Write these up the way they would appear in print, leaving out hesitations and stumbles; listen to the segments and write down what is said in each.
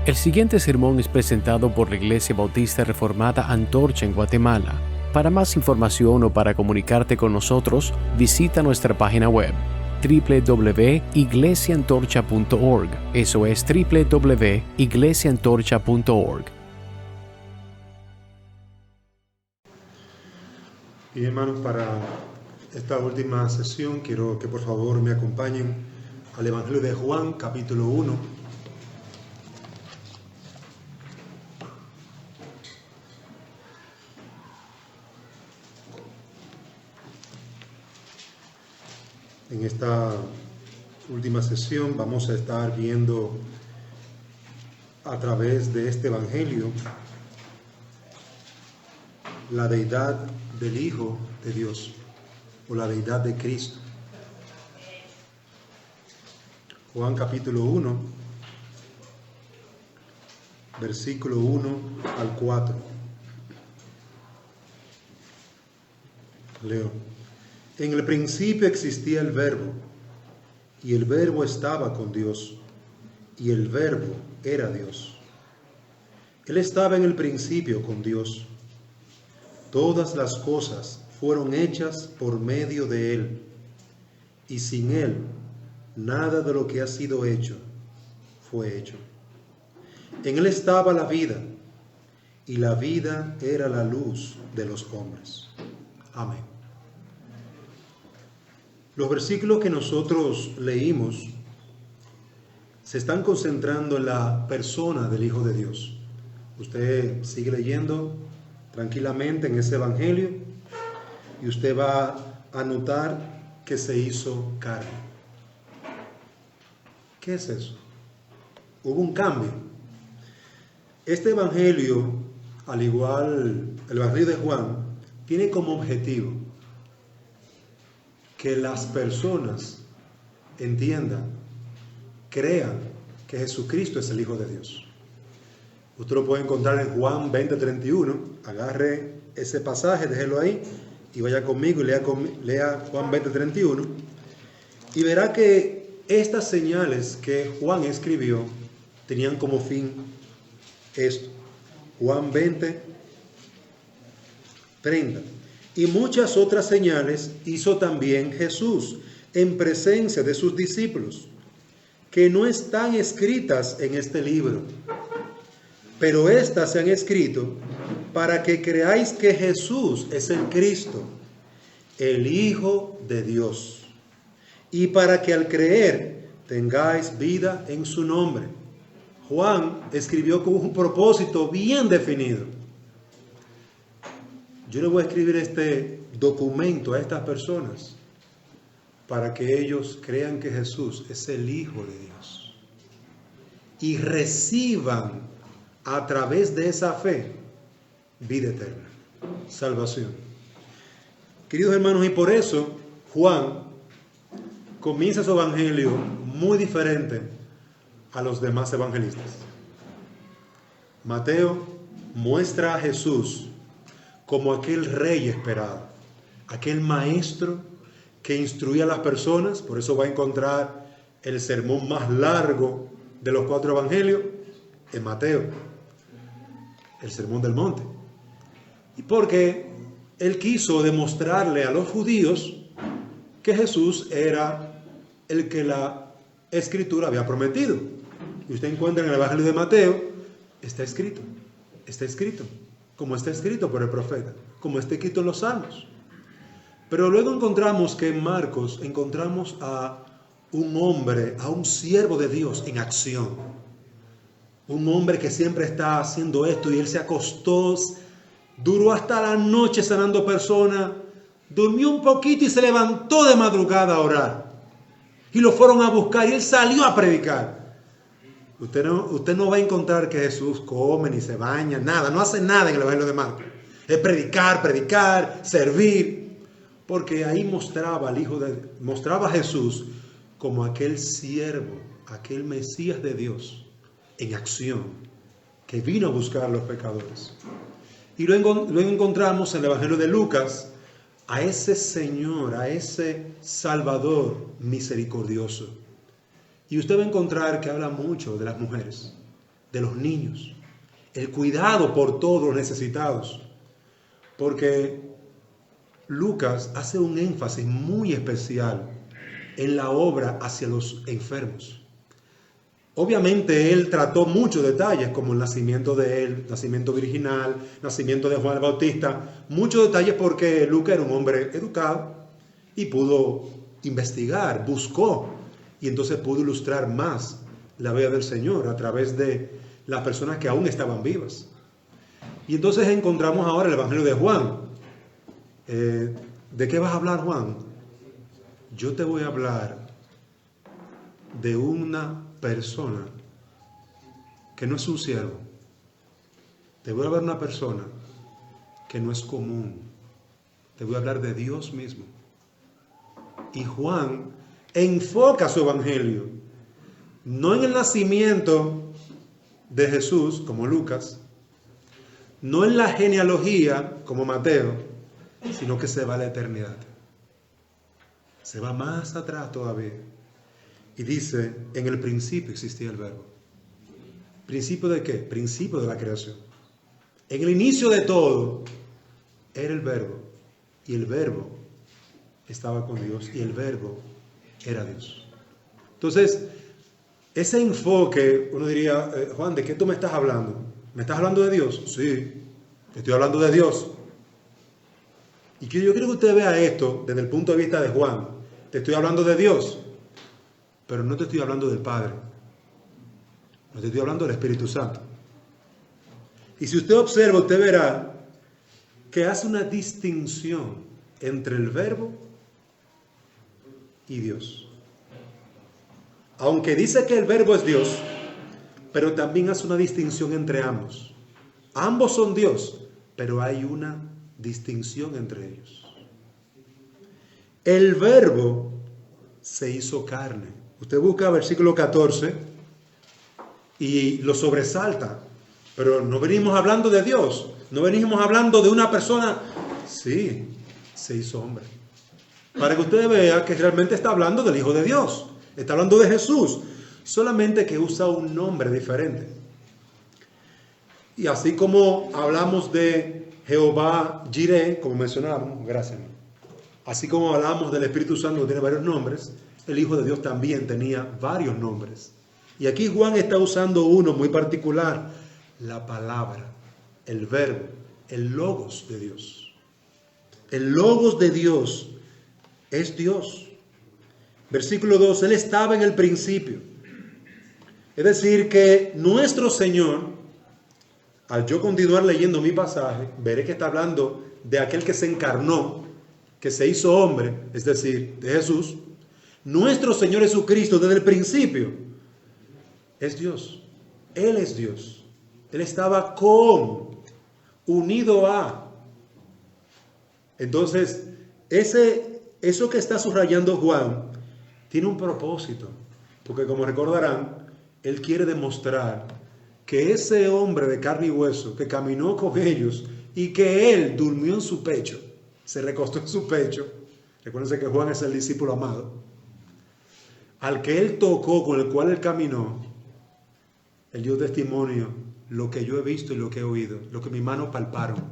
El siguiente sermón es presentado por la Iglesia Bautista Reformada Antorcha en Guatemala. Para más información o para comunicarte con nosotros, visita nuestra página web www.iglesiantorcha.org. Eso es www.iglesiantorcha.org. Y hermanos, para esta última sesión quiero que por favor me acompañen al Evangelio de Juan, capítulo 1. En esta última sesión vamos a estar viendo a través de este Evangelio la deidad del Hijo de Dios o la deidad de Cristo. Juan capítulo 1, versículo 1 al 4. Leo. En el principio existía el Verbo, y el Verbo estaba con Dios, y el Verbo era Dios. Él estaba en el principio con Dios. Todas las cosas fueron hechas por medio de Él, y sin Él nada de lo que ha sido hecho fue hecho. En Él estaba la vida, y la vida era la luz de los hombres. Amén. Los versículos que nosotros leímos se están concentrando en la persona del Hijo de Dios. Usted sigue leyendo tranquilamente en ese Evangelio y usted va a notar que se hizo carne. ¿Qué es eso? Hubo un cambio. Este Evangelio, al igual el Evangelio de Juan, tiene como objetivo que las personas entiendan, crean que Jesucristo es el Hijo de Dios. Usted lo puede encontrar en Juan 20:31. Agarre ese pasaje, déjelo ahí y vaya conmigo y lea Juan 20:31 y verá que estas señales que Juan escribió tenían como fin esto. Juan 20:30. Y muchas otras señales hizo también Jesús en presencia de sus discípulos, que no están escritas en este libro, pero éstas se han escrito para que creáis que Jesús es el Cristo, el Hijo de Dios, y para que al creer tengáis vida en su nombre. Juan escribió con un propósito bien definido. Yo le voy a escribir este documento a estas personas para que ellos crean que Jesús es el Hijo de Dios y reciban a través de esa fe vida eterna, salvación. Queridos hermanos, y por eso Juan comienza su evangelio muy diferente a los demás evangelistas. Mateo muestra a Jesús como aquel rey esperado, aquel maestro que instruía a las personas. Por eso va a encontrar el sermón más largo de los 4 evangelios en Mateo, el Sermón del Monte. Y porque él quiso demostrarle a los judíos que Jesús era el que la Escritura había prometido. Y usted encuentra en el Evangelio de Mateo, está escrito, como está escrito por el profeta, como está escrito en los Salmos. Pero luego encontramos que en Marcos encontramos a un hombre, a un siervo de Dios en acción. Un hombre que siempre está haciendo esto y él se acostó, duró hasta la noche sanando personas, durmió un poquito y se levantó de madrugada a orar. Y lo fueron a buscar y él salió a predicar. Usted no va a encontrar que Jesús come ni se baña, nada, no hace nada en el Evangelio de Marcos. Es predicar, servir, porque ahí mostraba a Jesús como aquel siervo, aquel Mesías de Dios en acción, que vino a buscar a los pecadores. Y luego encontramos en el Evangelio de Lucas a ese Señor, a ese Salvador misericordioso. Y usted va a encontrar que habla mucho de las mujeres. de los niños, el cuidado por todos los necesitados. Porque Lucas hace un énfasis muy especial en la obra hacia los enfermos. Obviamente él trató muchos detalles, como el nacimiento de él, nacimiento virginal, nacimiento de Juan el Bautista, muchos detalles porque Lucas era un hombre educado y pudo investigar, buscó, y entonces pudo ilustrar más la vida del Señor a través de las personas que aún estaban vivas. Y entonces encontramos ahora el Evangelio de Juan. ¿De qué vas a hablar, Juan? Yo te voy a hablar de una persona que no es un siervo. Te voy a hablar de una persona que no es común. Te voy a hablar de Dios mismo. Y Juan enfoca su evangelio no en el nacimiento de Jesús, como Lucas, no en la genealogía, como Mateo, sino que se va a la eternidad. Se va más atrás todavía. Y dice, en el principio existía el verbo. ¿Principio de qué? Principio de la creación. En el inicio de todo era el verbo. Y el verbo estaba con Dios. Y el verbo era Dios. Entonces, ese enfoque, uno diría, Juan, ¿de qué tú me estás hablando? ¿Me estás hablando de Dios? Sí, estoy hablando de Dios. Y yo quiero que usted vea esto desde el punto de vista de Juan. Te estoy hablando de Dios, pero no te estoy hablando del Padre. No te estoy hablando del Espíritu Santo. Y si usted observa, usted verá que hace una distinción entre el Verbo y Dios. Aunque dice que el Verbo es Dios, pero también hace una distinción entre ambos. Ambos son Dios, pero hay una distinción entre ellos. El Verbo se hizo carne. Usted busca versículo 14 y lo sobresalta. Pero no venimos hablando de Dios, no venimos hablando de una persona. Sí, se hizo hombre. Para que usted vea que realmente está hablando del Hijo de Dios. Está hablando de Jesús. Solamente que usa un nombre diferente. Y así como hablamos de Jehová Jireh, como mencionábamos, gracias. Así como hablamos del Espíritu Santo, que tiene varios nombres, el Hijo de Dios también tenía varios nombres. Y aquí Juan está usando uno muy particular, la palabra, el verbo, el logos de Dios. El logos de Dios es Dios. Versículo 2, Él estaba en el principio. Es decir, que nuestro Señor, al yo continuar leyendo mi pasaje, veré que está hablando de aquel que se encarnó, que se hizo hombre, es decir, de Jesús. Nuestro Señor Jesucristo desde el principio es Dios. Él es Dios. Él estaba unido a. Entonces, eso que está subrayando Juan tiene un propósito, porque como recordarán, él quiere demostrar que ese hombre de carne y hueso que caminó con ellos y que él durmió en su pecho, se recostó en su pecho, recuérdense que Juan es el discípulo amado, al que él tocó, con el cual él caminó, él dio testimonio, lo que yo he visto y lo que he oído, lo que mis manos palparon,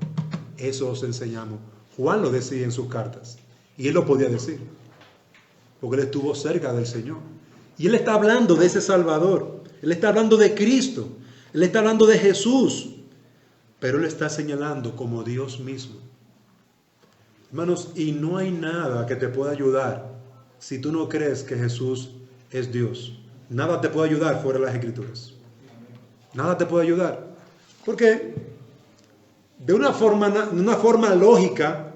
eso os enseñamos. Juan lo decía en sus cartas, y él lo podía decir, porque él estuvo cerca del Señor. Y él está hablando de ese Salvador, él está hablando de Cristo, él está hablando de Jesús, pero él está señalando como Dios mismo. Hermanos, y no hay nada que te pueda ayudar si tú no crees que Jesús es Dios. Nada te puede ayudar fuera de las Escrituras. Nada te puede ayudar. Porque de una forma lógica,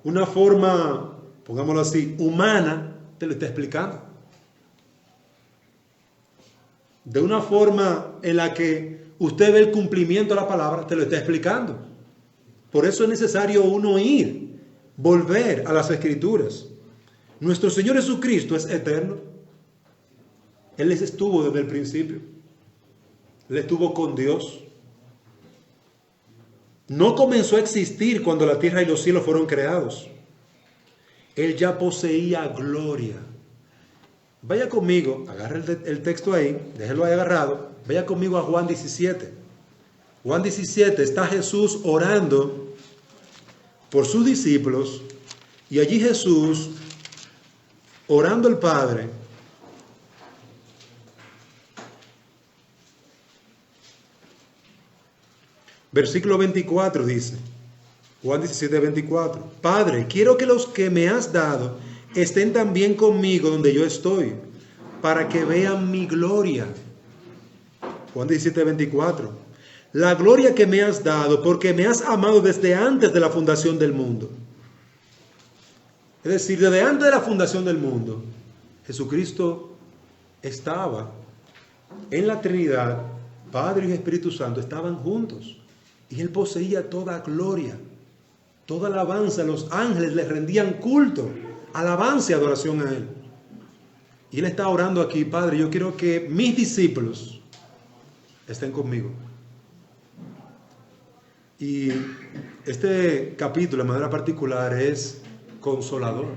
una forma, pongámoslo así, humana, te lo está explicando. De una forma en la que usted ve el cumplimiento de la palabra, te lo está explicando. Por eso es necesario uno volver a las Escrituras. Nuestro Señor Jesucristo es eterno. Él estuvo desde el principio. Él estuvo con Dios. No comenzó a existir cuando la tierra y los cielos fueron creados. Él ya poseía gloria. Vaya conmigo, agarre el texto ahí, déjelo ahí agarrado, Vaya conmigo a Juan 17. Juan 17 está Jesús orando por sus discípulos y allí Jesús orando al Padre. Versículo 24 dice, Juan 17, 24, Padre, quiero que los que me has dado estén también conmigo donde yo estoy, para que vean mi gloria. Juan 17, 24, la gloria que me has dado, porque me has amado desde antes de la fundación del mundo. Es decir, desde antes de la fundación del mundo, Jesucristo estaba en la Trinidad, Padre y Espíritu Santo estaban juntos. Y Él poseía toda gloria, toda alabanza. Los ángeles le rendían culto, alabanza y adoración a Él. Y Él está orando aquí, Padre, yo quiero que mis discípulos estén conmigo. Y este capítulo, de manera particular, es consolador.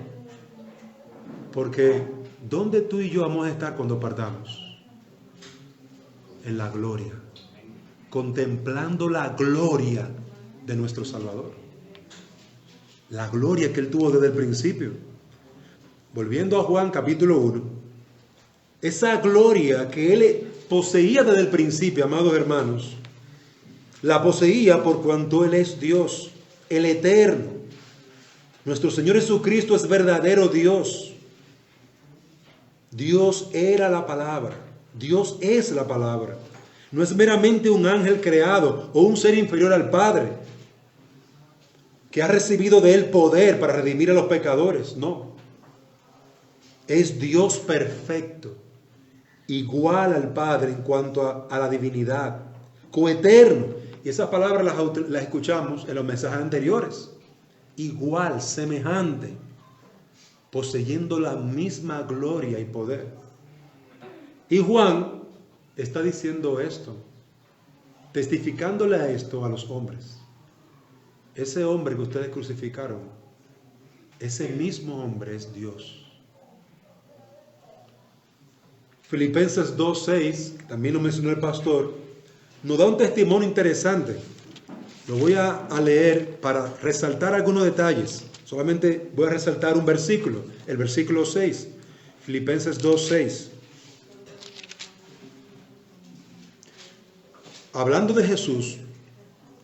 Porque, ¿dónde tú y yo vamos a estar cuando partamos? En la gloria. Contemplando la gloria de nuestro Salvador. La gloria que Él tuvo desde el principio. Volviendo a Juan capítulo 1, esa gloria que Él poseía desde el principio, amados hermanos, la poseía por cuanto Él es Dios, el eterno. Nuestro Señor Jesucristo es verdadero Dios. Dios era la palabra. Dios es la palabra. No es meramente un ángel creado o un ser inferior al Padre que ha recibido de Él poder para redimir a los pecadores. No. Es Dios perfecto, igual al Padre en cuanto a la divinidad, coeterno. Y esas palabras las escuchamos en los mensajes anteriores. Igual, semejante, poseyendo la misma gloria y poder. Y Juan está diciendo esto, testificándole a esto a los hombres. Ese hombre que ustedes crucificaron, ese mismo hombre es Dios. Filipenses 2:6, también lo mencionó el pastor, nos da un testimonio interesante. Lo voy a leer para resaltar algunos detalles. Solamente voy a resaltar un versículo, el versículo 6, Filipenses 2:6. Hablando de Jesús,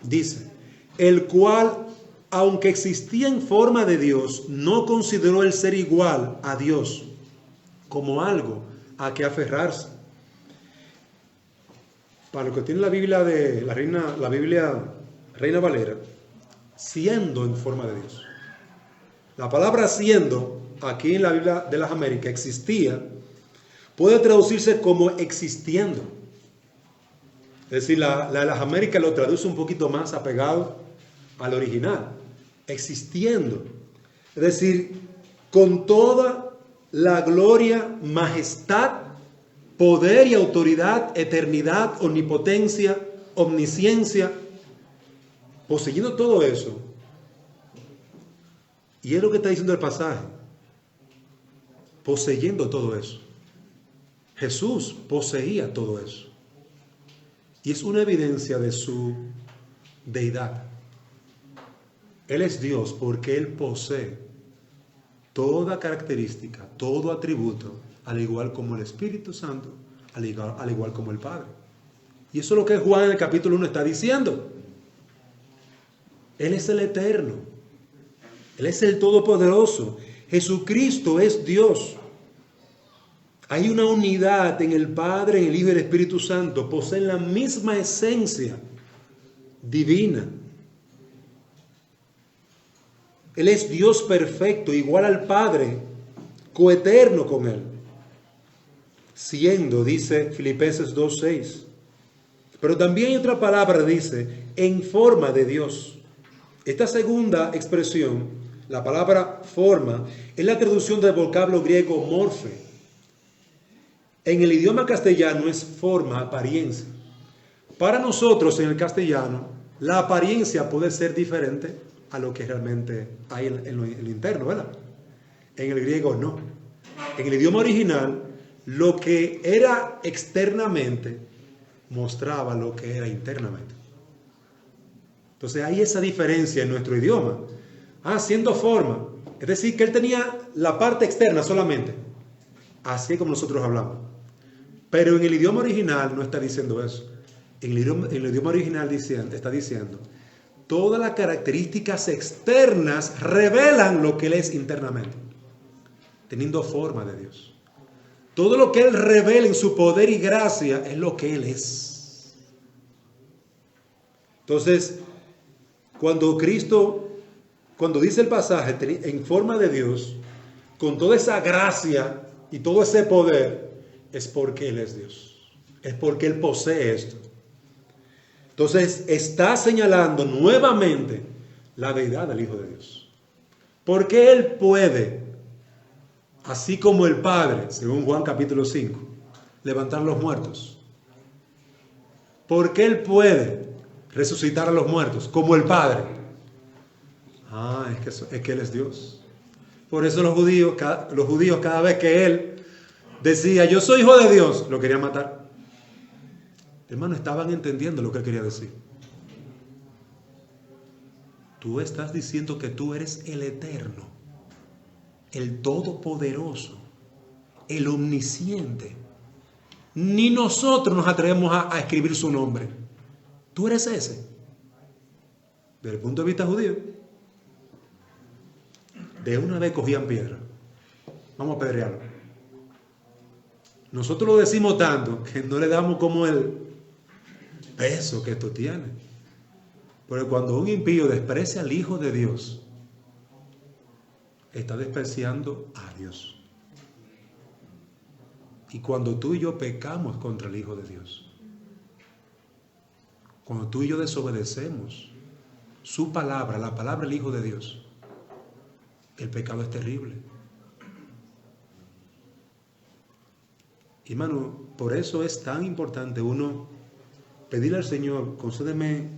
dice, el cual, aunque existía en forma de Dios, no consideró el ser igual a Dios como algo a que aferrarse. Para los que tienen la Biblia de la Biblia Reina Valera, siendo en forma de Dios. La palabra siendo, aquí en la Biblia de las Américas, existía, puede traducirse como existiendo. Es decir, la de las Américas lo traduce un poquito más apegado al original. Existiendo. Es decir, con toda la gloria, majestad, poder y autoridad, eternidad, omnipotencia, omnisciencia, poseyendo todo eso. Y es lo que está diciendo el pasaje. Poseyendo todo eso. Jesús poseía todo eso. Y es una evidencia de su deidad. Él es Dios porque Él posee toda característica, todo atributo, al igual como el Espíritu Santo, al igual como el Padre. Y eso es lo que Juan en el capítulo 1 está diciendo. Él es el eterno. Él es el todopoderoso. Jesucristo es Dios. Hay una unidad en el Padre, en el Hijo y el Espíritu Santo. Poseen la misma esencia divina. Él es Dios perfecto, igual al Padre, coeterno con Él. Siendo, dice Filipenses 2:6. Pero también hay otra palabra, dice, en forma de Dios. Esta segunda expresión, la palabra forma, es la traducción del vocablo griego morfe. En el idioma castellano es forma, apariencia. Para nosotros en el castellano, la apariencia puede ser diferente a lo que realmente hay en lo interno, ¿verdad? En el griego no. En el idioma original, lo que era externamente mostraba lo que era internamente. Entonces hay esa diferencia en nuestro idioma. Siendo forma. Es decir, que él tenía la parte externa solamente. Así es como nosotros hablamos. Pero en el idioma original no está diciendo eso. En el idioma original está diciendo, todas las características externas revelan lo que él es internamente, teniendo forma de Dios. Todo lo que él revela en su poder y gracia es lo que él es. Entonces, cuando dice el pasaje, en forma de Dios, con toda esa gracia y todo ese poder, es porque él es Dios. Es porque él posee esto. Entonces, está señalando nuevamente la deidad del Hijo de Dios. Porque él puede, así como el Padre, según Juan capítulo 5, levantar los muertos. Porque él puede resucitar a los muertos, como el Padre. Es que él es Dios. Por eso los judíos cada vez que él decía, yo soy hijo de Dios, lo querían matar. Hermano, estaban entendiendo lo que él quería decir. Tú estás diciendo que tú eres el eterno, el todopoderoso, el omnisciente. Ni nosotros nos atrevemos a escribir su nombre. Tú eres ese. Desde el punto de vista judío, de una vez cogían piedra. Vamos a pedrearlo. Nosotros lo decimos tanto que no le damos como el peso que esto tiene. Pero cuando un impío desprecia al Hijo de Dios, está despreciando a Dios. Y cuando tú y yo pecamos contra el Hijo de Dios, cuando tú y yo desobedecemos su palabra, la palabra del Hijo de Dios, el pecado es terrible. Hermano, por eso es tan importante uno pedirle al Señor, concédeme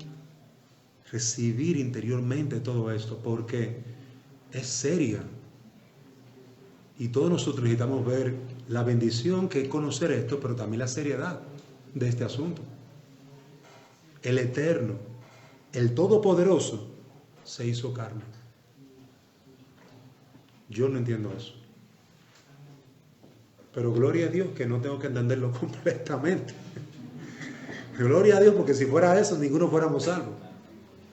recibir interiormente todo esto, porque es seria. Y todos nosotros necesitamos ver la bendición que es conocer esto, pero también la seriedad de este asunto. El Eterno, el Todopoderoso, se hizo carne. Yo no entiendo eso. Pero gloria a Dios que no tengo que entenderlo completamente. Gloria a Dios, porque si fuera eso, ninguno fuéramos salvos.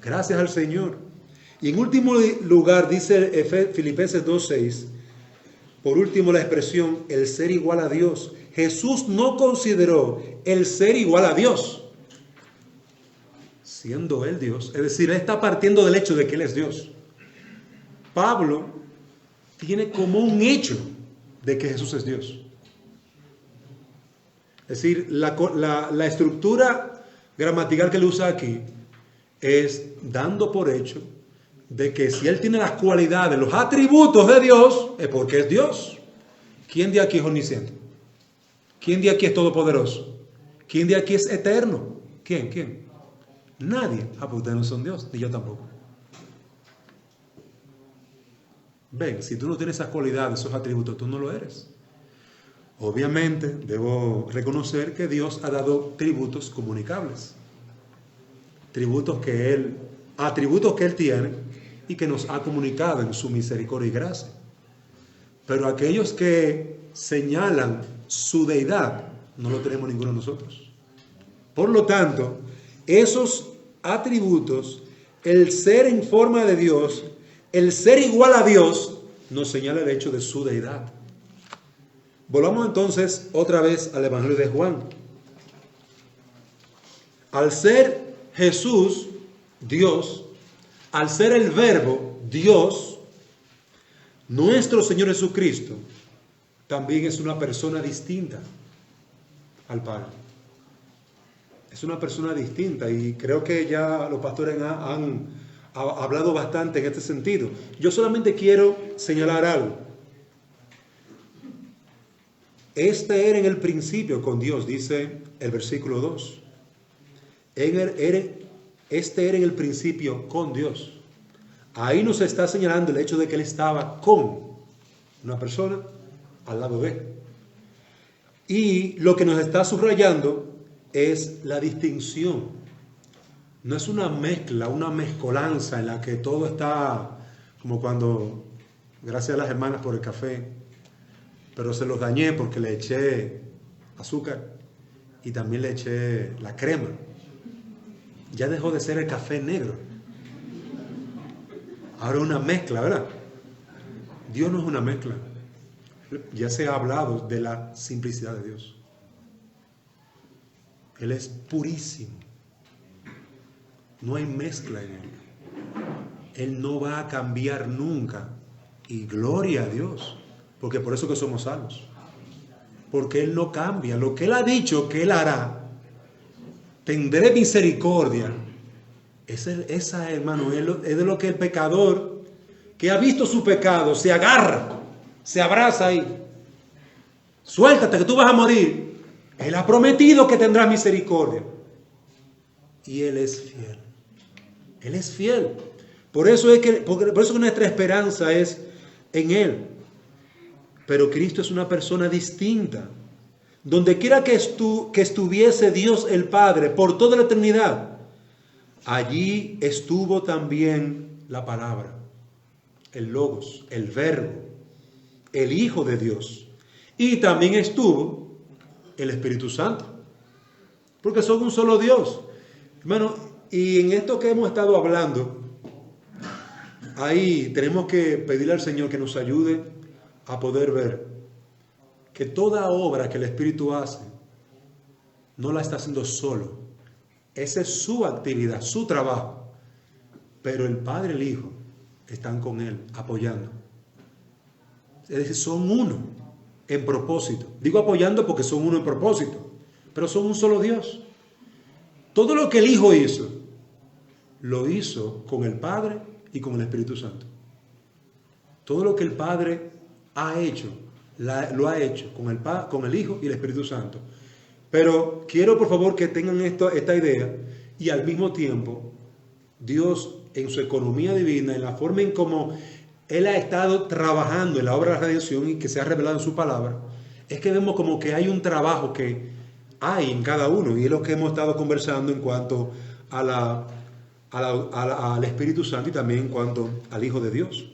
Gracias al Señor. Y en último lugar, dice Filipenses 2:6, por último la expresión, el ser igual a Dios. Jesús no consideró el ser igual a Dios, siendo Él Dios. Es decir, Él está partiendo del hecho de que Él es Dios. Pablo tiene como un hecho de que Jesús es Dios. Es decir, la estructura gramatical que él usa aquí es dando por hecho de que si él tiene las cualidades, los atributos de Dios, es porque es Dios. ¿Quién de aquí es omnisciente? ¿Quién de aquí es todopoderoso? ¿Quién de aquí es eterno? ¿Quién? Nadie. Pues ustedes no son Dios, ni yo tampoco. Ven, si tú no tienes esas cualidades, esos atributos, tú no lo eres. Obviamente, debo reconocer que Dios ha dado tributos comunicables. Atributos que Él tiene y que nos ha comunicado en su misericordia y gracia. Pero aquellos que señalan su deidad, no lo tenemos ninguno de nosotros. Por lo tanto, esos atributos, el ser en forma de Dios, el ser igual a Dios, nos señala el hecho de su deidad. Volvamos entonces otra vez al Evangelio de Juan. Al ser Jesús, Dios, al ser el Verbo, Dios, nuestro Señor Jesucristo también es una persona distinta al Padre. Es una persona distinta y creo que ya los pastores han hablado bastante en este sentido. Yo solamente quiero señalar algo. Este era en el principio con Dios, dice el versículo 2. Este era en el principio con Dios. Ahí nos está señalando el hecho de que Él estaba con una persona al lado de Él. Y lo que nos está subrayando es la distinción. No es una mezcla, una mezcolanza en la que todo está como cuando, gracias a las hermanas por el café, pero se los dañé porque le eché azúcar y también le eché la crema. Ya dejó de ser el café negro. Ahora una mezcla, ¿verdad? Dios no es una mezcla. Ya se ha hablado de la simplicidad de Dios. Él es purísimo. No hay mezcla en Él. Él no va a cambiar nunca. Y gloria a Dios. Porque por eso que somos salvos. Porque Él no cambia. Lo que Él ha dicho que Él hará, tendré misericordia. Esa, hermano, es de lo que el pecador que ha visto su pecado se agarra, se abraza ahí. Suéltate que tú vas a morir. Él ha prometido que tendrá misericordia. Y Él es fiel. Él es fiel. Por eso que nuestra esperanza es en Él. Pero Cristo es una persona distinta. Donde quiera que estuviese Dios el Padre por toda la eternidad, allí estuvo también la palabra, el Logos, el Verbo, el Hijo de Dios. Y también estuvo el Espíritu Santo. Porque son un solo Dios. Hermano, y en esto que hemos estado hablando, ahí tenemos que pedirle al Señor que nos ayude a poder ver que toda obra que el Espíritu hace no la está haciendo solo. Esa es su actividad, su trabajo. Pero el Padre y el Hijo están con Él, apoyando. Es decir, son uno en propósito. Digo apoyando porque son uno en propósito, pero son un solo Dios. Todo lo que el Hijo hizo, lo hizo con el Padre y con el Espíritu Santo. Todo lo que el Padre ha hecho, lo ha hecho con el Hijo y el Espíritu Santo. Pero quiero por favor que tengan esta idea, y al mismo tiempo Dios en su economía divina, en la forma en cómo Él ha estado trabajando en la obra de la redención y que se ha revelado en su palabra, es que vemos como que hay un trabajo que hay en cada uno, y es lo que hemos estado conversando en cuanto al Espíritu Santo y también en cuanto al Hijo de Dios.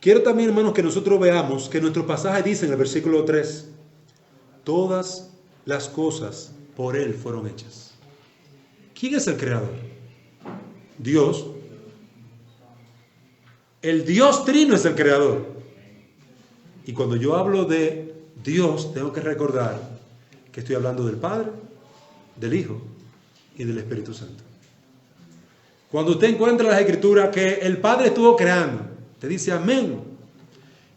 Quiero también, hermanos, que nosotros veamos que nuestro pasaje dice en el versículo 3, todas las cosas por Él fueron hechas. ¿Quién es el creador? Dios. El Dios Trino es el creador. Y cuando yo hablo de Dios, tengo que recordar que estoy hablando del Padre, del Hijo y del Espíritu Santo. Cuando usted encuentra en las Escrituras que el Padre estuvo creando, te dice amén.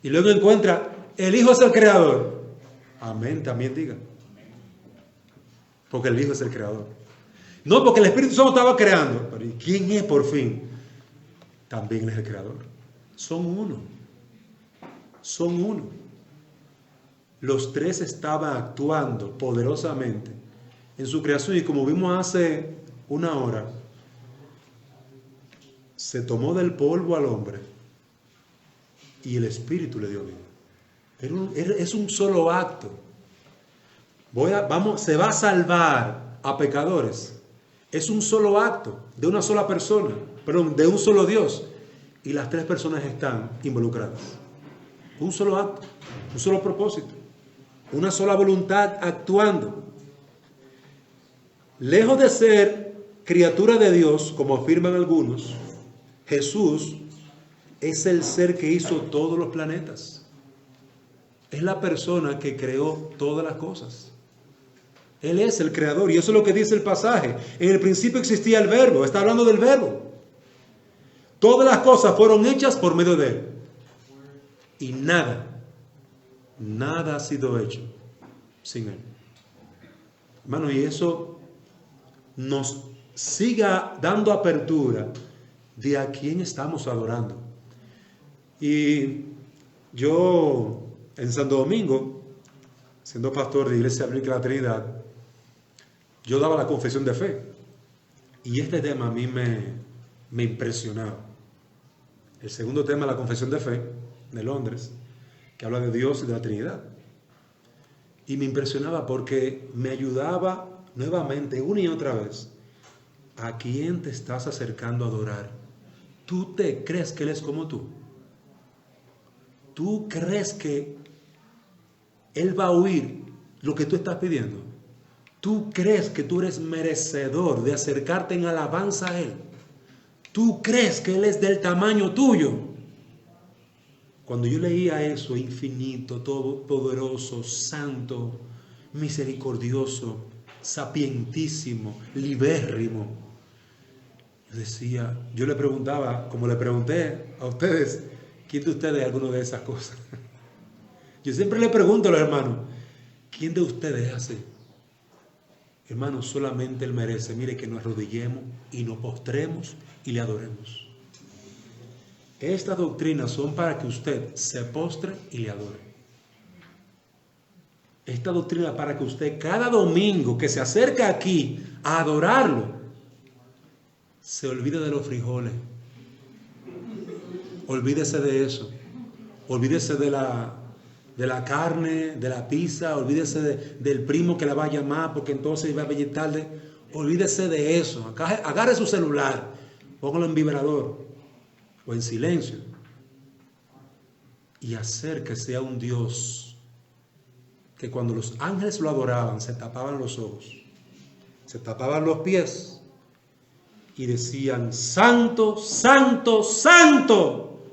Y luego encuentra el Hijo es el creador. Amén, también diga. Porque el Hijo es el creador. No porque el Espíritu Santo estaba creando. Pero ¿y quién es por fin? También es el creador. Son uno. Son uno. Los tres estaban actuando poderosamente en su creación. Y como vimos hace una hora, se tomó del polvo al hombre y el Espíritu le dio vida. Es un solo acto. Se va a salvar a pecadores. Es un solo acto de una sola persona, perdón, de un solo Dios. Y las tres personas están involucradas. Un solo acto, un solo propósito, una sola voluntad actuando. Lejos de ser criatura de Dios, como afirman algunos, Jesús es el ser que hizo todos los planetas. Es la persona que creó todas las cosas. Él es el creador, y eso es lo que dice el pasaje. En el principio existía el Verbo, está hablando del Verbo. Todas las cosas fueron hechas por medio de Él. Y nada ha sido hecho sin Él. Hermano, y eso nos siga dando apertura de a quién estamos adorando. Y yo en Santo Domingo, siendo pastor de Iglesia Bíblica de la Trinidad, yo daba la confesión de fe. Y este tema a mí me impresionaba. El segundo tema, la confesión de fe de Londres, que habla de Dios y de la Trinidad. Y me impresionaba porque me ayudaba nuevamente, una y otra vez. ¿A quién te estás acercando a adorar? ¿Tú te crees que Él es como tú? ¿Tú crees que Él va a oír lo que tú estás pidiendo? ¿Tú crees que tú eres merecedor de acercarte en alabanza a Él? ¿Tú crees que Él es del tamaño tuyo? Cuando yo leía eso, infinito, todopoderoso, santo, misericordioso, sapientísimo, libérrimo, yo decía, yo le preguntaba, como le pregunté a ustedes, ¿quién de ustedes es alguno de esas cosas? Yo siempre le pregunto a los hermanos, ¿quién de ustedes hace? Hermanos, solamente Él merece, mire, que nos arrodillemos y nos postremos y le adoremos. Estas doctrinas son para que usted se postre y le adore. Esta doctrina es para que usted cada domingo que se acerca aquí a adorarlo, se olvide de los frijoles. Olvídese de eso. Olvídese de la carne, de la pizza. Olvídese del primo que la va a llamar porque entonces va a venir tarde. Olvídese de eso. Agarre su celular, póngalo en vibrador o en silencio y acérquese a un Dios que cuando los ángeles lo adoraban se tapaban los ojos, se tapaban los pies y decían: Santo, Santo, Santo,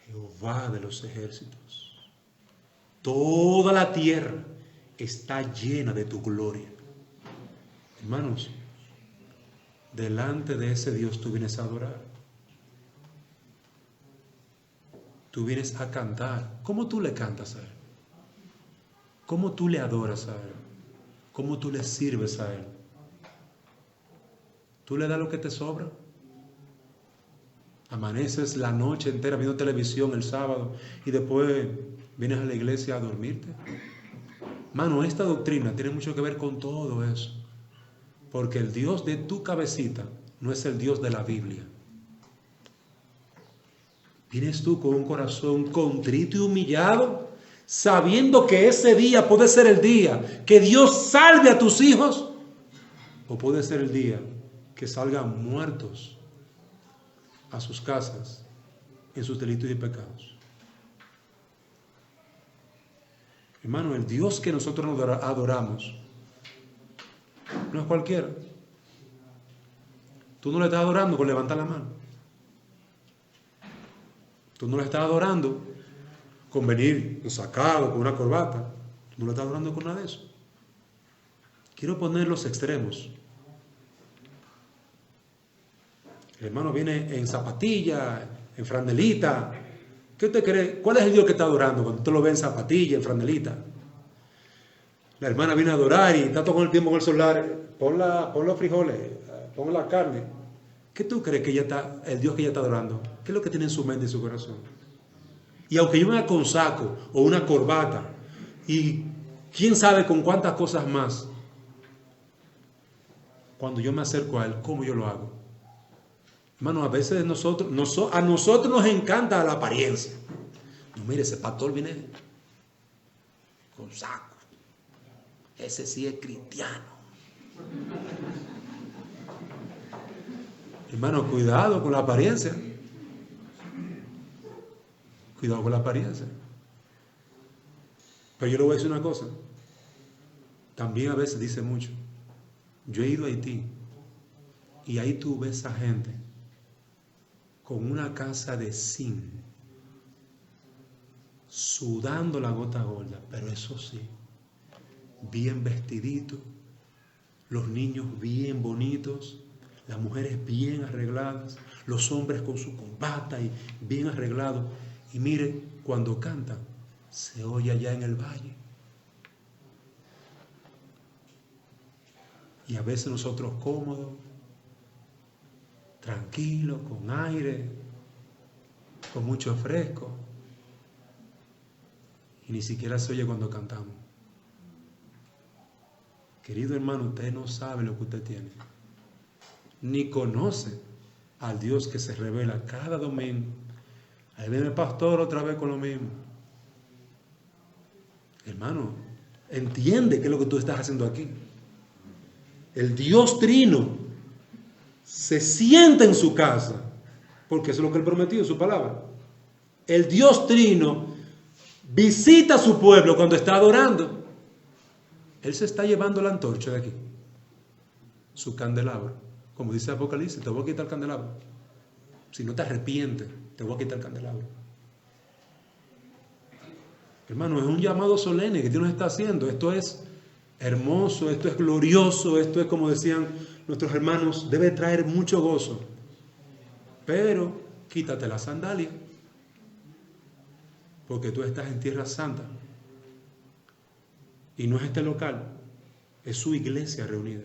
Jehová de los ejércitos, toda la tierra está llena de tu gloria. Hermanos, delante de ese Dios tú vienes a adorar. Tú vienes a cantar. ¿Cómo tú le cantas a Él? ¿Cómo tú le adoras a Él? ¿Cómo tú le sirves a Él? ¿Tú le das lo que te sobra? Amaneces la noche entera viendo televisión el sábado y después vienes a la iglesia a dormirte. Mano, esta doctrina tiene mucho que ver con todo eso. Porque el Dios de tu cabecita no es el Dios de la Biblia. ¿Vienes tú con un corazón contrito y humillado, sabiendo que ese día puede ser el día que Dios salve a tus hijos? ¿O puede ser el día que salgan muertos a sus casas en sus delitos y pecados? Hermano, el Dios que nosotros adoramos no es cualquiera. Tú no le estás adorando con levantar la mano. Tú no le estás adorando con venir sacado, con una corbata. Tú no le estás adorando con nada de eso. Quiero poner los extremos. El hermano viene en zapatilla, en franelita. ¿Qué usted cree? ¿Cuál es el Dios que está adorando cuando usted lo ve en zapatilla, en franelita? La hermana viene a adorar y está todo el tiempo con el celular. Pon los frijoles, pon la carne. ¿Qué tú crees que el Dios que ella está adorando? ¿Qué es lo que tiene en su mente y su corazón? Y aunque yo venga con saco o una corbata y quién sabe con cuántas cosas más, cuando yo me acerco a Él, ¿cómo yo lo hago? Hermano, a veces a nosotros nos encanta la apariencia. No, mire, ese pastor viene con saco. Ese sí es cristiano. Hermano, cuidado con la apariencia. Cuidado con la apariencia. Pero yo le voy a decir una cosa. También a veces dice mucho. Yo he ido a Haití y ahí tú ves a gente con una casa de zinc, sudando la gota gorda, pero eso sí, bien vestidito, los niños bien bonitos, las mujeres bien arregladas, los hombres con su corbata y bien arreglados. Y mire, cuando cantan, se oye allá en el valle. Y a veces nosotros cómodos, tranquilos, con aire, con mucho fresco. Y ni siquiera se oye cuando cantamos. Querido hermano, usted no sabe lo que usted tiene. Ni conoce al Dios que se revela cada domingo. Ahí viene el pastor otra vez con lo mismo. Hermano, entiende qué es lo que tú estás haciendo aquí. El Dios Trino se sienta en su casa, porque eso es lo que Él prometió en su palabra. El Dios Trino visita a su pueblo cuando está adorando. Él se está llevando la antorcha de aquí, su candelabro. Como dice Apocalipsis, te voy a quitar el candelabro. Si no te arrepientes, te voy a quitar el candelabro. Hermano, es un llamado solemne que Dios nos está haciendo. Esto es hermoso, esto es glorioso, esto es, como decían nuestros hermanos, debe traer mucho gozo. Pero quítate la sandalia, porque tú estás en tierra santa. Y no es este local, es su iglesia reunida,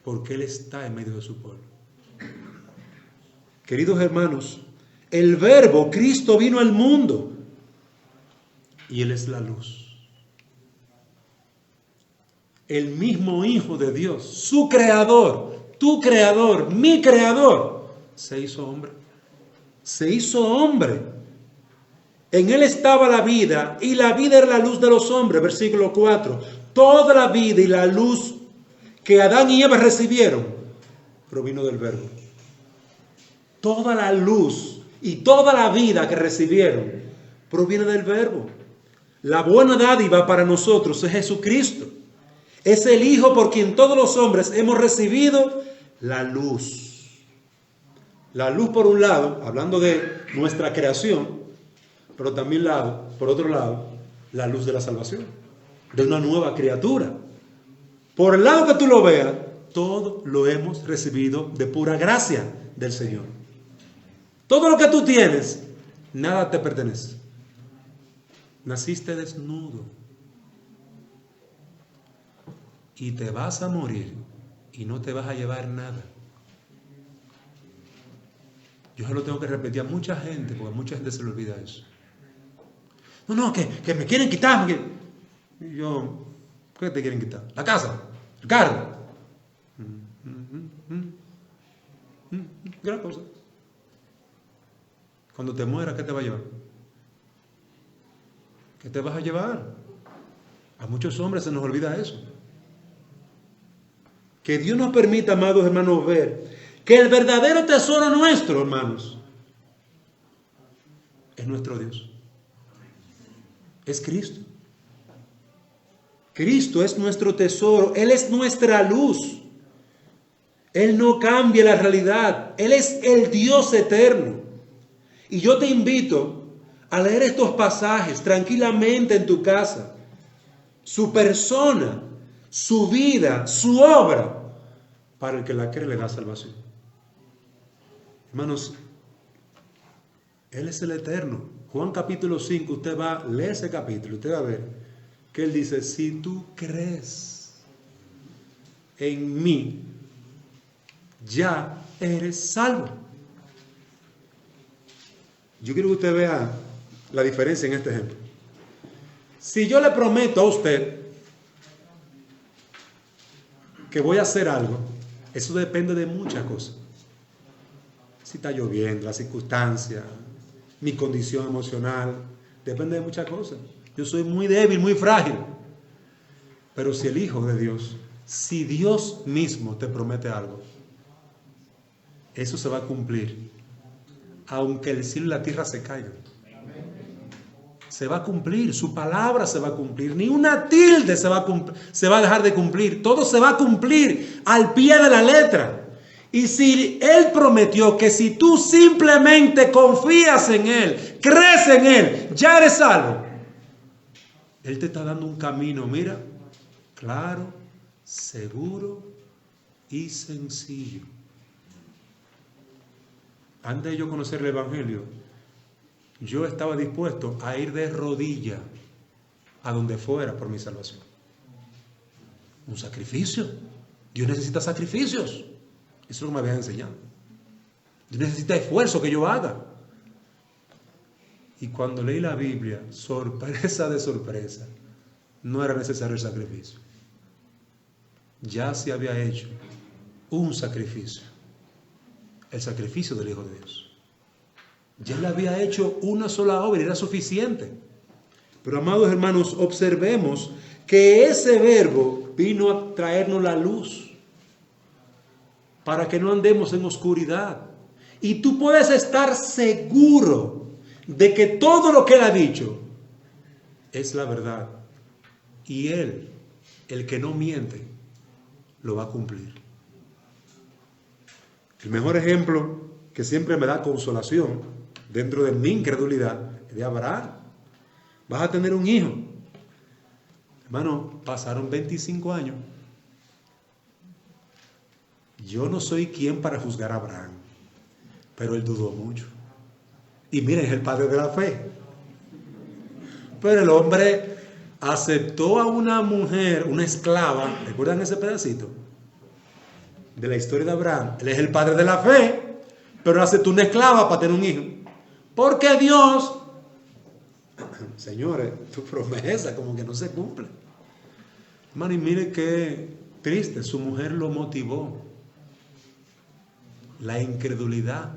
porque Él está en medio de su pueblo. Queridos hermanos, el Verbo, Cristo, vino al mundo y Él es la luz. El mismo Hijo de Dios, su creador, tu creador, mi creador, se hizo hombre. Se hizo hombre. En Él estaba la vida y la vida era la luz de los hombres. Versículo 4. Toda la vida y la luz que Adán y Eva recibieron provino del Verbo. Toda la luz y toda la vida que recibieron proviene del Verbo. La buena dádiva para nosotros es Jesucristo. Es el Hijo por quien todos los hombres hemos recibido la luz. La luz, por un lado, hablando de nuestra creación, pero también por otro lado, la luz de la salvación, de una nueva criatura. Por el lado que tú lo veas, todo lo hemos recibido de pura gracia del Señor. Todo lo que tú tienes, nada te pertenece. Naciste desnudo y te vas a morir y no te vas a llevar nada. Yo se lo tengo que repetir a mucha gente, porque a mucha gente se le olvida eso. No, que me quieren quitar. Y yo, ¿qué te quieren quitar? La casa, el carro. Gran cosa. Cuando te mueras, ¿qué te va a llevar? ¿Qué te vas a llevar? A muchos hombres se nos olvida eso. Que Dios nos permita, amados hermanos, ver que el verdadero tesoro nuestro, hermanos, es nuestro Dios. Es Cristo. Cristo es nuestro tesoro. Él es nuestra luz. Él no cambia la realidad. Él es el Dios eterno. Y yo te invito a leer estos pasajes tranquilamente en tu casa. Su persona, su vida, su obra, para el que la cree le da salvación. Hermanos, Él es el eterno. Juan capítulo 5, usted va a leer ese capítulo, usted va a ver que Él dice, si tú crees en mí, ya eres salvo. Yo quiero que usted vea la diferencia en este ejemplo. Si yo le prometo a usted que voy a hacer algo, eso depende de muchas cosas. Si está lloviendo, la circunstancia, mi condición emocional, depende de muchas cosas. Yo soy muy débil, muy frágil. Pero si el Hijo de Dios, si Dios mismo te promete algo, eso se va a cumplir. Aunque el cielo y la tierra se caigan. Se va a cumplir, su palabra se va a cumplir. Ni una tilde se va a dejar de cumplir. Todo se va a cumplir al pie de la letra. Y si Él prometió que si tú simplemente confías en Él, crees en Él, ya eres salvo. Él te está dando un camino, mira, claro, seguro y sencillo. Antes de yo conocer el Evangelio, yo estaba dispuesto a ir de rodillas a donde fuera por mi salvación. Un sacrificio. Dios necesita sacrificios. Eso es lo que me habían enseñado. Dios necesita esfuerzo que yo haga. Y cuando leí la Biblia, sorpresa de sorpresa, no era necesario el sacrificio. Ya se había hecho un sacrificio. El sacrificio del Hijo de Dios. Ya Él había hecho una sola obra y era suficiente. Pero amados hermanos, observemos que ese verbo vino a traernos la luz para que no andemos en oscuridad. Y tú puedes estar seguro de que todo lo que Él ha dicho es la verdad. Y Él, el que no miente, lo va a cumplir. El mejor ejemplo que siempre me da consolación dentro de mi incredulidad es de Abraham. Vas a tener un hijo. Hermano, pasaron 25 años. Yo no soy quien para juzgar a Abraham, pero él dudó mucho. Y miren, es el padre de la fe. Pero el hombre aceptó a una mujer, una esclava. ¿Recuerdan ese pedacito de la historia de Abraham? Él es el padre de la fe, pero aceptó una esclava para tener un hijo. Porque Dios, señores, tu promesa como que no se cumple. Hermano, y mire qué triste, su mujer lo motivó. La incredulidad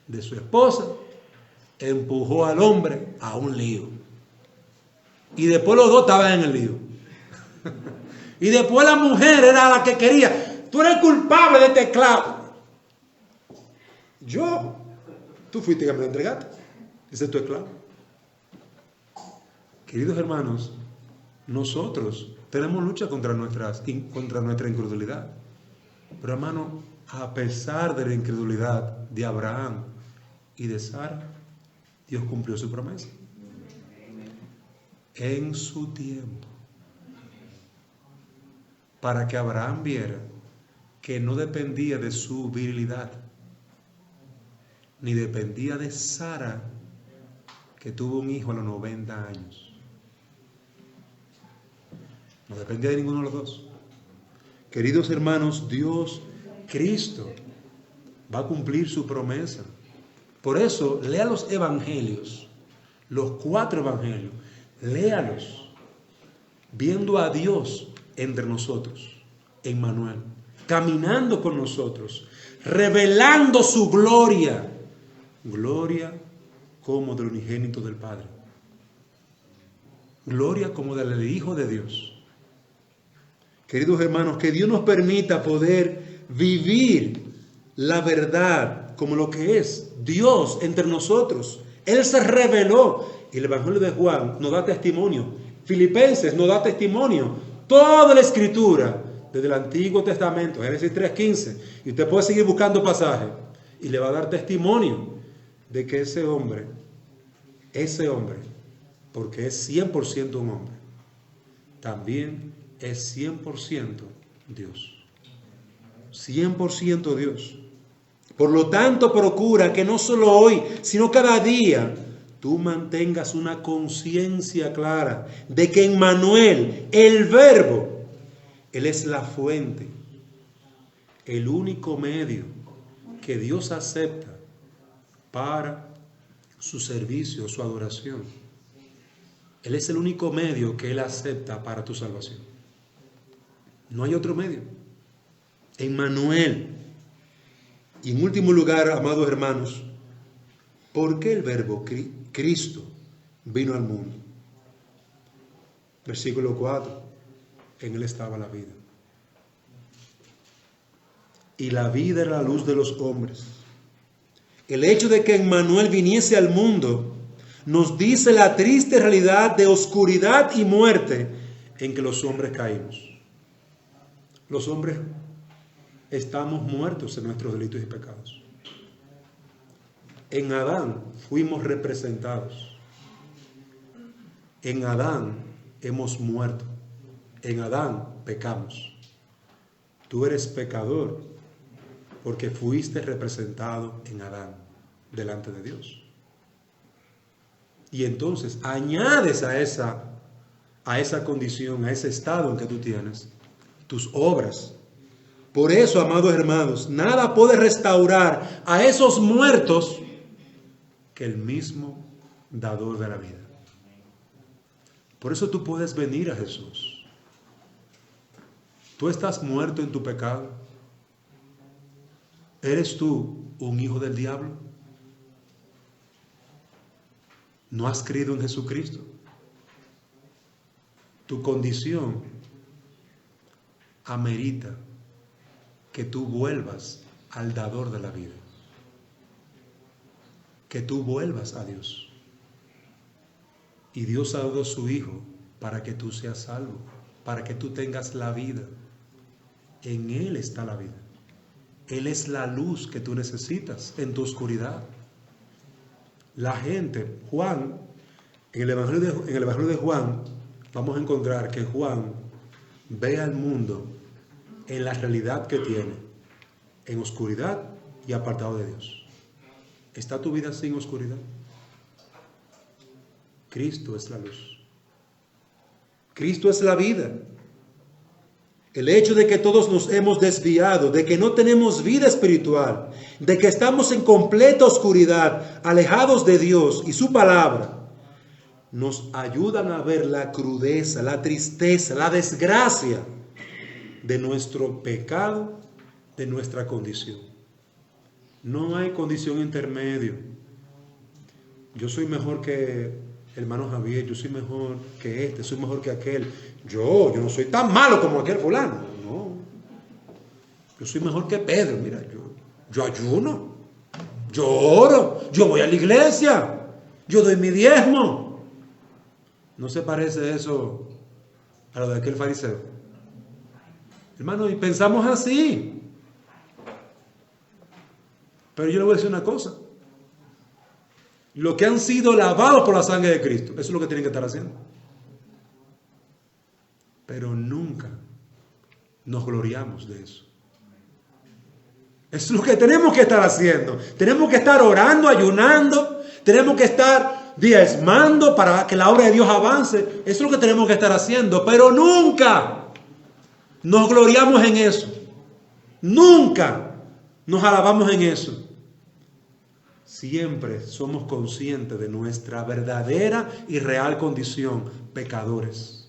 de su esposa empujó al hombre a un lío. Y después los dos estaban en el lío. Y después la mujer era la que quería. Tú eres culpable de este esclavo. Tú fuiste que me lo entregaste. Ese es tu esclavo. Queridos hermanos, nosotros tenemos lucha contra nuestra incredulidad. Pero hermano, a pesar de la incredulidad de Abraham y de Sara, Dios cumplió su promesa. En su tiempo. Para que Abraham viera que no dependía de su virilidad, ni dependía de Sara, que tuvo un hijo a los 90 años. No dependía de ninguno de los dos. Queridos hermanos, Dios, Cristo, va a cumplir su promesa. Por eso, lea los evangelios, los 4 evangelios, léalos, viendo a Dios entre nosotros, Emmanuel, caminando con nosotros, revelando su gloria, gloria como del unigénito del Padre, gloria como del Hijo de Dios. Queridos hermanos, que Dios nos permita poder vivir la verdad como lo que es Dios entre nosotros. Él se reveló. Y el Evangelio de Juan nos da testimonio. Filipenses nos da testimonio. Toda la Escritura, desde el Antiguo Testamento, Génesis 3:15. Y usted puede seguir buscando pasajes. Y le va a dar testimonio de que ese hombre, porque es 100% un hombre, también es 100% Dios. 100% Dios. Por lo tanto, procura que no solo hoy, sino cada día, tú mantengas una conciencia clara de que Emmanuel, el Verbo, Él es la fuente, el único medio que Dios acepta para su servicio, su adoración. Él es el único medio que Él acepta para tu salvación. No hay otro medio. Emmanuel. Y en último lugar, amados hermanos, ¿por qué el Verbo Cristo vino al mundo? Versículo 4. En Él estaba la vida. Y la vida era la luz de los hombres. El hecho de que Emmanuel viniese al mundo nos dice la triste realidad de oscuridad y muerte en que los hombres caímos. Los hombres estamos muertos en nuestros delitos y pecados. En Adán fuimos representados. En Adán hemos muerto. En Adán pecamos. Tú eres pecador porque fuiste representado en Adán delante de Dios. Y entonces añades a esa condición, a ese estado en que tú tienes, tus obras. Por eso, amados hermanos, nada puede restaurar a esos muertos que el mismo dador de la vida. Por eso tú puedes venir a Jesús. Tú estás muerto en tu pecado. ¿Eres tú un hijo del diablo? ¿No has creído en Jesucristo? Tu condición amerita que tú vuelvas al dador de la vida, que tú vuelvas a Dios. Y Dios ha dado a su Hijo para que tú seas salvo, para que tú tengas la vida. En Él está la vida. Él es la luz que tú necesitas en tu oscuridad. La gente, Juan, en el Evangelio de Juan, vamos a encontrar que Juan ve al mundo en la realidad que tiene, en oscuridad y apartado de Dios. ¿Está tu vida sin oscuridad? Cristo es la luz. Cristo es la vida. El hecho de que todos nos hemos desviado, de que no tenemos vida espiritual, de que estamos en completa oscuridad, alejados de Dios y su palabra, nos ayudan a ver la crudeza, la tristeza, la desgracia de nuestro pecado, de nuestra condición. No hay condición intermedio. Yo soy mejor que hermano Javier, yo soy mejor que este, soy mejor que aquel. Yo no soy tan malo como aquel fulano. No. Yo soy mejor que Pedro. Mira, yo ayuno, yo oro, yo voy a la iglesia, yo doy mi diezmo. ¿No se parece eso a lo de aquel fariseo? Hermano, y pensamos así. Pero yo le voy a decir una cosa. Lo que han sido lavados por la sangre de Cristo, eso es lo que tienen que estar haciendo. Pero nunca nos gloriamos de eso. Eso es lo que tenemos que estar haciendo. Tenemos que estar orando, ayunando. Tenemos que estar diezmando para que la obra de Dios avance. Eso es lo que tenemos que estar haciendo. Pero nunca nos gloriamos en eso. Nunca nos alabamos en eso. Siempre somos conscientes de nuestra verdadera y real condición, pecadores.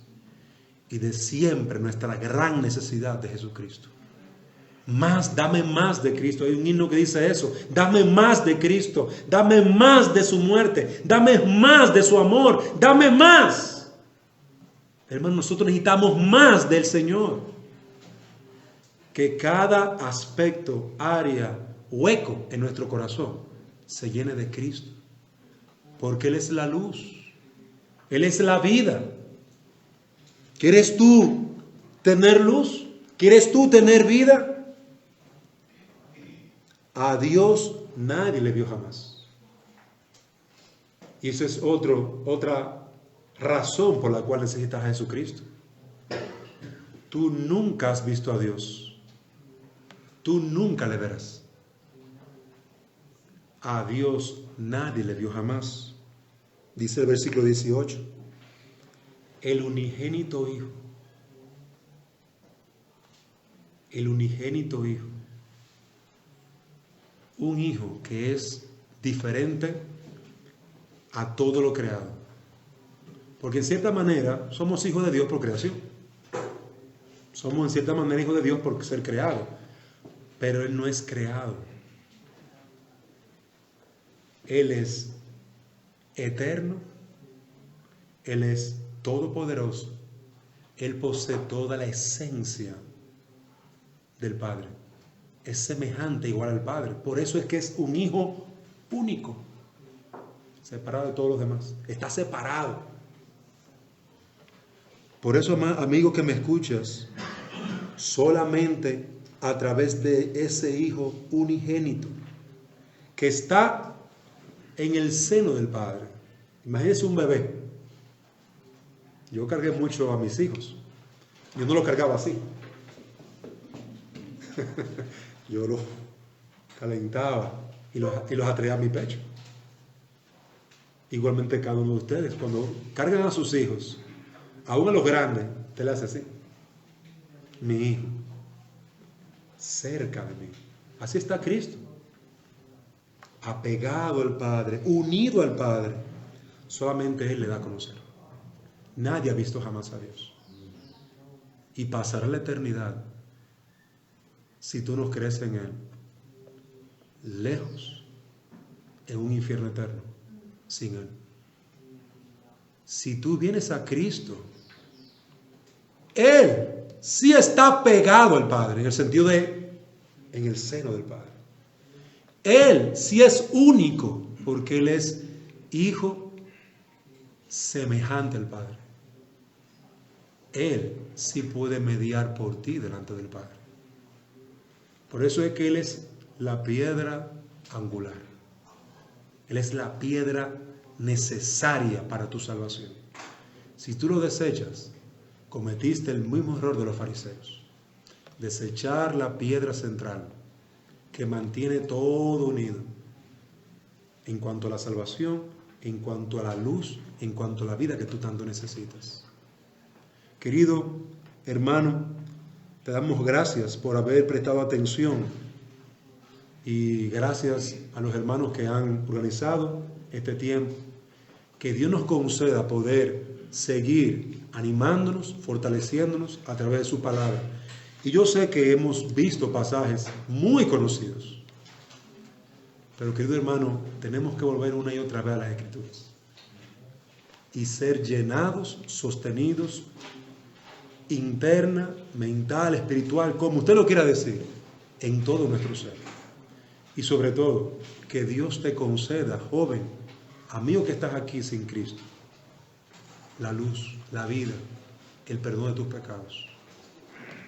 Y de siempre nuestra gran necesidad de Jesucristo. Dame más de Cristo. Hay un himno que dice eso. Dame más de Cristo. Dame más de su muerte. Dame más de su amor. Dame más. Hermanos, nosotros necesitamos más del Señor. Que cada aspecto, área, hueco en nuestro corazón se llene de Cristo. Porque Él es la luz. Él es la vida. ¿Quieres tú tener luz? ¿Quieres tú tener vida? A Dios nadie le vio jamás. Y esa es otra razón por la cual necesitas a Jesucristo. Tú nunca has visto a Dios. Tú nunca le verás. A Dios nadie le vio jamás. Dice el versículo 18. El unigénito Hijo. El unigénito Hijo. Un hijo que es diferente a todo lo creado. Porque en cierta manera somos hijos de Dios por creación. Somos en cierta manera hijos de Dios por ser creados. Pero Él no es creado. Él es eterno. Él es todopoderoso. Él posee toda la esencia del Padre. Es semejante igual al Padre. Por eso es que es un hijo único. Separado de todos los demás. Está separado. Por eso, amigo que me escuchas, solamente a través de ese Hijo unigénito que está en el seno del Padre. Imagínense un bebé. Yo cargué mucho a mis hijos. Yo no los cargaba así. Yo los calentaba y los atraía a mi pecho. Igualmente cada uno de ustedes, cuando cargan a sus hijos, aún a los grandes, usted le hace así. Mi hijo, cerca de mí. Así está Cristo. Apegado al Padre, unido al Padre. Solamente Él le da a conocer. Nadie ha visto jamás a Dios. Y pasará la eternidad, si tú no crees en Él, lejos, en un infierno eterno, sin Él. Si tú vienes a Cristo Él sí está pegado al Padre, en el sentido de en el seno del Padre. Él sí es único, porque Él es hijo semejante al Padre. Él sí puede mediar por ti delante del Padre. Por eso es que Él es la piedra angular. Él es la piedra necesaria para tu salvación. Si tú lo desechas, cometiste el mismo error de los fariseos. Desechar la piedra central que mantiene todo unido en cuanto a la salvación, en cuanto a la luz, en cuanto a la vida que tú tanto necesitas. Querido hermano, te damos gracias por haber prestado atención y gracias a los hermanos que han organizado este tiempo. Que Dios nos conceda poder seguir animándonos, fortaleciéndonos a través de su palabra. Y yo sé que hemos visto pasajes muy conocidos, pero querido hermano, tenemos que volver una y otra vez a las Escrituras y ser llenados, sostenidos, interna, mental, espiritual, como usted lo quiera decir, en todo nuestro ser. Y sobre todo, que Dios te conceda, joven, amigo que estás aquí sin Cristo, la luz, la vida, el perdón de tus pecados.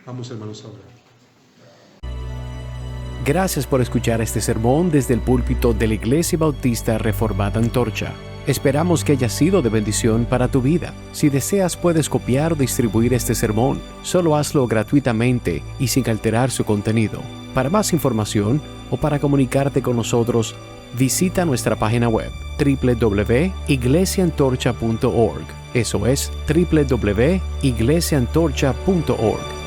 Vamos, hermanos, a orar. Gracias por escuchar este sermón desde el púlpito de la Iglesia Bautista Reformada Antorcha. Esperamos que haya sido de bendición para tu vida. Si deseas, puedes copiar o distribuir este sermón. Solo hazlo gratuitamente y sin alterar su contenido. Para más información o para comunicarte con nosotros, visita nuestra página web www.iglesiaantorcha.org. Eso es www.iglesiaantorcha.org.